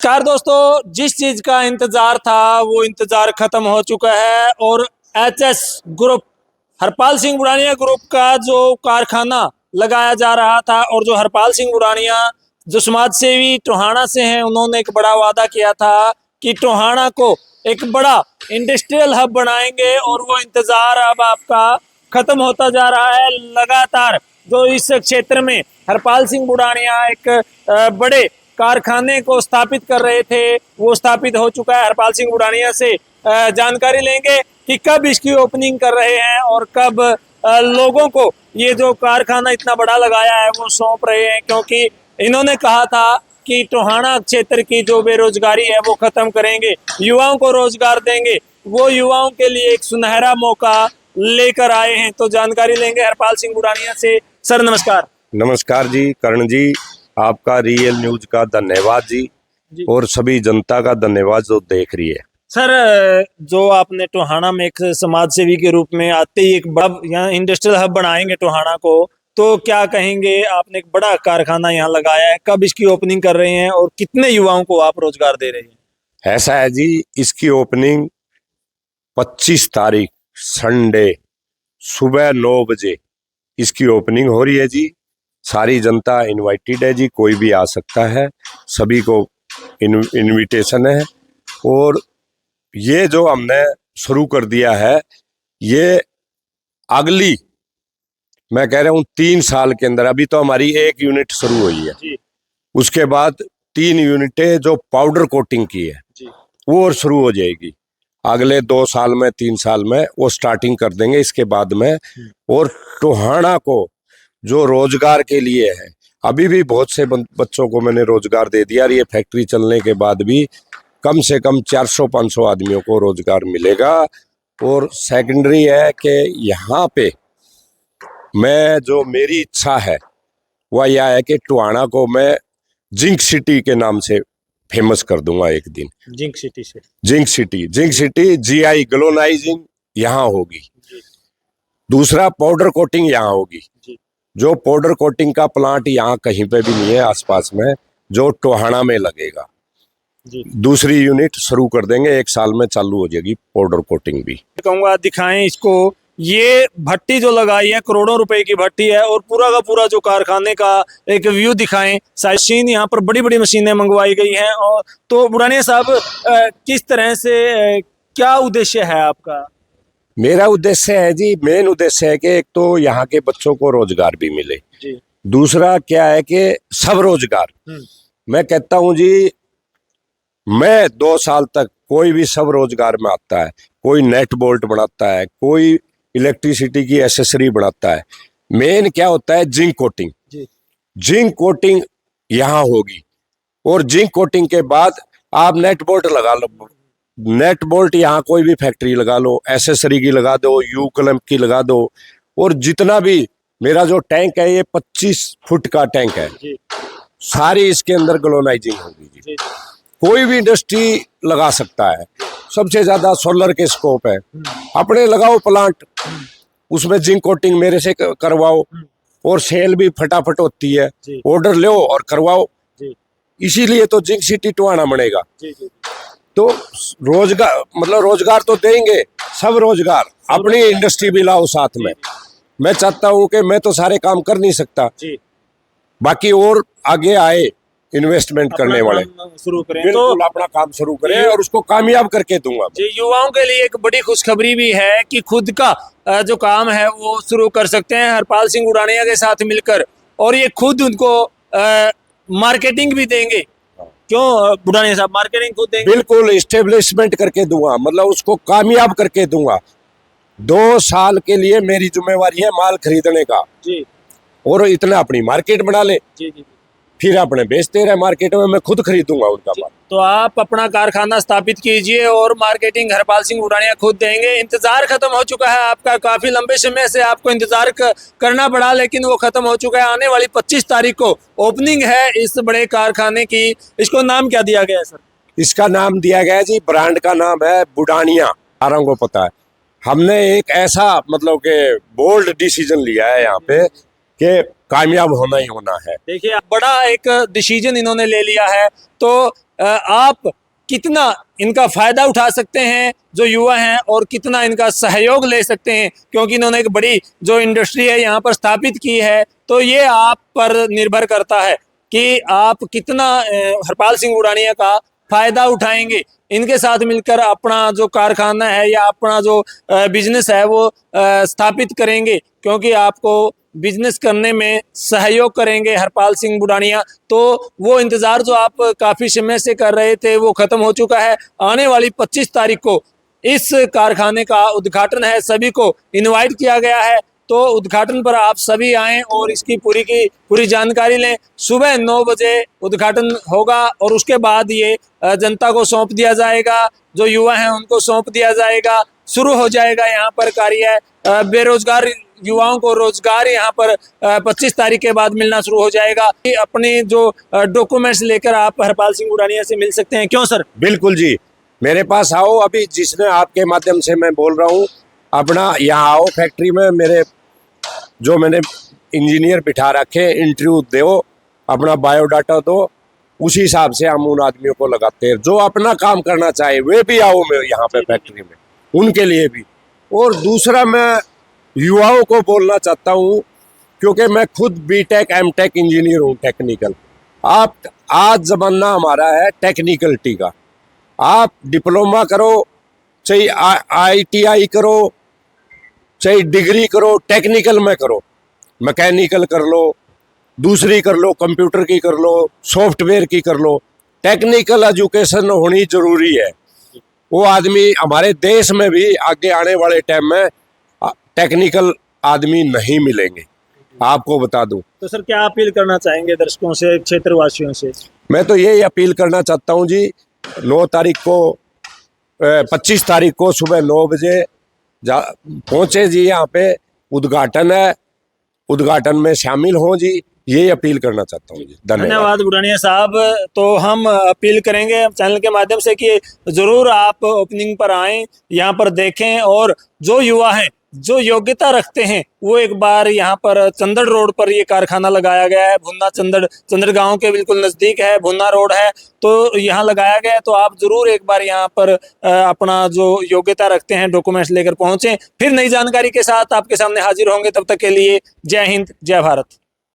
नमस्कार दोस्तों, जिस चीज का इंतजार था वो इंतजार खत्म हो चुका है और HS group, Harpal Singh Buraniya group का जो कारखाना लगाया जा रहा था और जो हरपाल सिंह बुरानिया जो समाज सेवी टोहाना से हैं, उन्होंने एक बड़ा वादा किया था कि टोहाना को एक बड़ा इंडस्ट्रियल हब बनाएंगे और वो इंतजार अब आपका खत्म होता जा रहा है। लगातार जो इस क्षेत्र में हरपाल सिंह बुरानिया एक बड़े कारखाने को स्थापित कर रहे थे, वो स्थापित हो चुका है। हरपाल सिंह बुरानिया से जानकारी लेंगे कि कब इसकी ओपनिंग कर रहे हैं और कब लोगों को ये जो कारखाना इतना बड़ा लगाया है वो सौंप रहे हैं, क्योंकि इन्होंने कहा था कि टोहाना क्षेत्र की जो बेरोजगारी है वो खत्म करेंगे, युवाओं को रोजगार देंगे। वो युवाओं के लिए एक सुनहरा मौका लेकर आए हैं, तो जानकारी लेंगे हरपाल सिंह बुरानिया से। सर नमस्कार। नमस्कार जी, करण जी, आपका रियल न्यूज का धन्यवाद जी और सभी जनता का धन्यवाद जो देख रही है। सर, जो आपने टोहाना में एक समाज सेवी के रूप में आते ही एक बड़ा यहाँ इंडस्ट्रियल हब बनाएंगे टोहाना को, तो क्या कहेंगे? आपने एक बड़ा कारखाना यहाँ लगाया है, कब इसकी ओपनिंग कर रहे हैं और कितने युवाओं को आप रोजगार दे रहे हैं? ऐसा है जी, इसकी ओपनिंग 25 तारीख संडे सुबह 9 बजे इसकी ओपनिंग हो रही है जी। सारी जनता इनवाइटेड है जी, कोई भी आ सकता है, सभी को इनविटेशन है। और ये जो हमने शुरू कर दिया है, ये अगली मैं कह रहा हूँ 3 साल के अंदर, अभी तो हमारी 1 यूनिट शुरू हुई है, उसके बाद 3 यूनिटें जो पाउडर कोटिंग की है वो और शुरू हो जाएगी। अगले 2 साल में 3 साल में वो स्टार्टिंग कर देंगे इसके बाद में। और टोहाना को जो रोजगार के लिए है, अभी भी बहुत से बच्चों को मैंने रोजगार दे दिया और ये फैक्ट्री चलने के बाद भी कम से कम 400-500 आदमियों को रोजगार मिलेगा। और सेकेंडरी है कि यहाँ पे जो मेरी इच्छा है वह यह है कि टोहाना को मैं जिंक सिटी के नाम से फेमस कर दूंगा एक दिन। जिंक सिटी से जिंक सिटी जीआई ग्लोनाइजिंग यहाँ होगी। दूसरा पाउडर कोटिंग यहाँ होगी, जो पाउडर कोटिंग का प्लांट यहाँ कहीं पे भी नहीं है आसपास में, जो टोहाना में लगेगा। दूसरी यूनिट शुरू कर देंगे, 1 साल में चालू हो जाएगी पाउडर कोटिंग भी। कहूँगा दिखाएं इसको, ये भट्टी जो लगाई है करोड़ों रुपए की भट्टी है और पूरा का पूरा जो कारखाने का एक व्यू दिखाएं। मशीन यहाँ पर बड़ी बड़ी मशीनें मंगवाई गई हैं। और तो बुरानिया साहब, किस तरह से क्या उद्देश्य है आपका? मेरा उद्देश्य है जी, मेन उद्देश्य है कि एक तो यहाँ के बच्चों को रोजगार भी मिले जी। दूसरा क्या है कि सब रोजगार। मैं कहता हूँ जी, मैं 2 साल तक कोई भी सब रोजगार में आता है, कोई नेट बोल्ट बनाता है, कोई इलेक्ट्रिसिटी की एसेसरी बनाता है। मेन क्या होता है, जिंक कोटिंग। जिंक कोटिंग यहाँ होगी और जिंक कोटिंग के बाद आप नेट बोल्ट लगा लो। नेट बोल्ट यहाँ कोई भी फैक्ट्री लगा लो, एसेसरी की लगा दो, यू क्लैंप की लगा दो। और जितना भी मेरा जो टैंक है, ये 25 फुट का टैंक है, सारी इसके अंदर ग्लोनाइजिंग होगी जी। कोई भी इंडस्ट्री लगा सकता है, सबसे ज्यादा सोलर के स्कोप है। अपने लगाओ प्लांट, उसमें जिंक कोटिंग मेरे से करवाओ और सेल भी फटाफट होती है, ऑर्डर लो और करवाओ। इसीलिए तो जिंक सिटी टोहाना बनेगा। तो रोजगार मतलब रोजगार तो देंगे, सब रोजगार, अपनी इंडस्ट्री भी लाओ साथ में। मैं चाहता हूँ कि मैं तो सारे काम कर नहीं सकता, बाकी और आगे आए इन्वेस्टमेंट करने वाले शुरू करें, बिल्कुल तो अपना काम शुरू करें और उसको कामयाब करके दूंगा जी। युवाओं के लिए एक बड़ी खुशखबरी भी है कि खुद का जो काम है वो शुरू कर सकते हैं हरपाल सिंह बुरानिया के साथ मिलकर, और ये खुद उनको मार्केटिंग भी देंगे। क्यों बुरानिया साहब, मार्केटिंग खुद देंगे? बिल्कुल, इस्टेब्लिशमेंट करके दूंगा, मतलब उसको कामयाब करके दूंगा। 2 साल के लिए मेरी जिम्मेवारी है माल खरीदने का जी, और इतना अपनी मार्केट बना ले जी जी, फिर अपने बेचते रहे मार्केट में, मैं खुद खरीदूंगा उनका माल। तो आप अपना कारखाना स्थापित कीजिए और मार्केटिंग हरपाल सिंह बुरानिया खुद देंगे। इंतजार खत्म हो चुका है आपका, काफी लंबे समय से आपको इंतजार करना पड़ा, लेकिन वो खत्म हो चुका है। आने वाली 25 तारीख को ओपनिंग है इस बड़े कारखाने की। इसको नाम क्या दिया गया है सर? इसका नाम दिया गया है जी, ब्रांड का नाम है बुरानिया। सारों को पता है, हमने एक ऐसा मतलब के बोल्ड डिसीजन लिया है यहाँ पे कि कामयाब होना ही होना है। देखिए, बड़ा एक डिसीजन इन्होंने ले लिया है। तो आप कितना इनका फायदा उठा सकते हैं जो युवा हैं, और कितना इनका सहयोग ले सकते हैं, क्योंकि इन्होंने एक बड़ी जो इंडस्ट्री है यहाँ पर स्थापित की है। तो ये आप पर निर्भर करता है कि आप कितना हरपाल सिंह बुढ़ानिया का फायदा उठाएंगे। इनके साथ मिलकर अपना जो कारखाना है या अपना जो बिजनेस है वो स्थापित करेंगे, क्योंकि आपको बिजनेस करने में सहयोग करेंगे हरपाल सिंह बुढ़ानिया। तो वो इंतजार जो आप काफी समय से कर रहे थे वो खत्म हो चुका है। आने वाली 25 तारीख को इस कारखाने का उद्घाटन है, सभी को इनवाइट किया गया है। तो उद्घाटन पर आप सभी आएं और इसकी पूरी की पूरी जानकारी लें। सुबह 9 बजे उद्घाटन होगा और उसके बाद ये जनता को सौंप दिया जाएगा, जो युवा हैं उनको सौंप दिया जाएगा। शुरू हो जाएगा यहाँ पर कार्य। बेरोजगार युवाओं को रोजगार यहाँ पर 25 तारीख के बाद मिलना शुरू हो जाएगा। अपने जो डॉक्यूमेंट्स लेकर आप हरपाल सिंह बुढ़ानिया से मिल सकते हैं। क्यों सर? बिल्कुल जी, मेरे पास आओ। अभी जिसने आपके माध्यम से मैं बोल रहा हूँ, अपना यहाँ आओ फैक्ट्री में। मेरे जो मैंने इंजीनियर बिठा रखे, इंटरव्यू दो, अपना बायोडाटा दो, उसी हिसाब से हम उन आदमियों को लगाते हैं। जो अपना काम करना चाहे वे भी आओ मैं यहाँ पे फैक्ट्री में, उनके लिए भी। और दूसरा मैं युवाओं को बोलना चाहता हूँ, क्योंकि मैं खुद बीटेक एमटेक इंजीनियर हूँ टेक्निकल। आप आज जमाना हमारा है टेक्निकलिटी का। आप डिप्लोमा करो, चाहे ITI करो, चाहे डिग्री करो, टेक्निकल में करो, मैकेनिकल कर लो, दूसरी कर लो, कंप्यूटर की कर लो, सॉफ्टवेयर की कर लो। टेक्निकल एजुकेशन होनी जरूरी है। वो आदमी हमारे देश में भी आगे आने वाले टाइम में टेक्निकल आदमी नहीं मिलेंगे, आपको बता दूं। तो सर क्या अपील करना चाहेंगे दर्शकों से, क्षेत्रवासियों से? मैं तो यही अपील करना चाहता हूं जी, 9 तारीख को 25 तारीख को सुबह 9 बजे पहुंचे जी। यहाँ पे उद्घाटन है, उद्घाटन में शामिल हों जी, यही अपील करना चाहता हूँ जी। धन्यवाद बुढ़ानिया साहब। तो हम अपील करेंगे चैनल के माध्यम से कि जरूर आप ओपनिंग पर आएं, यहाँ पर देखें, और जो युवा हैं जो योग्यता रखते हैं वो एक बार यहाँ पर चंदड़ रोड पर ये कारखाना लगाया गया है। भुन्ना चंदड़ गांव के बिल्कुल नजदीक है, भुन्ना रोड है, तो यहाँ लगाया गया है। तो आप जरूर एक बार यहाँ पर अपना जो योग्यता रखते हैं डॉक्यूमेंट्स लेकर पहुंचें। फिर नई जानकारी के साथ आपके सामने हाजिर होंगे। तब तक के लिए जय हिंद, जय भारत।